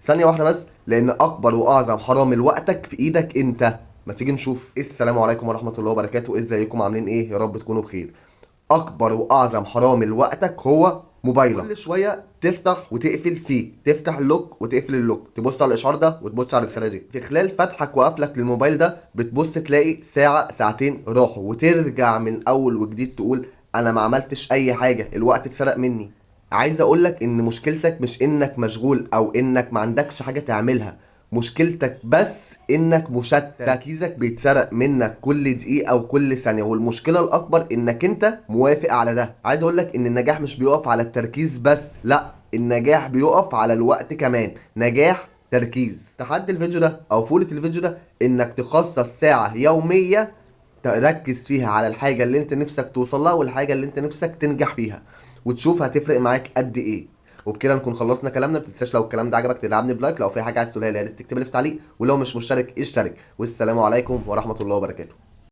ثانية واحدة بس، لأن أكبر وأعظم حرام لوقتك في إيدك أنت. ما تيجي نشوف. السلام عليكم ورحمة الله وبركاته، ازيكم عاملين ايه؟ يا رب تكونوا بخير. اكبر واعظم حرام لوقتك هو موبايلك. كل شويه تفتح وتقفل فيه، تفتح اللوك وتقفل اللوك، تبص على الاشعار ده وتبص على الرساله دي. في خلال فتحك وقفلك للموبايل ده بتبص تلاقي ساعه ساعتين راحوا، وترجع من اول وجديد تقول انا ما عملتش اي حاجه، الوقت اتسرق مني. عايز اقولك ان مشكلتك مش انك مشغول او انك ما عندكش حاجه تعملها، مشكلتك بس انك مشتت، تركيزك بيتسرق منك كل دقيقة او كل ثانية، والمشكلة الاكبر انك انت موافق على ده. عايز اقولك ان النجاح مش بيقف على التركيز بس، لا، النجاح بيقف على الوقت كمان. نجاح تركيز. تحدي الفيديو ده او فولة الفيديو ده انك تخصص ساعة يومية تركز فيها على الحاجة اللي انت نفسك توصل لها والحاجة اللي انت نفسك تنجح فيها، وتشوف هتفرق معاك قد ايه. وبكده نكون خلصنا كلامنا. ما تنساش لو الكلام ده عجبك تدعمني بلايك، لو في حاجة عايز تقولها لي يا ريت تكتب لي في تعليق، ولو مش مشترك اشترك. والسلام عليكم ورحمة الله وبركاته.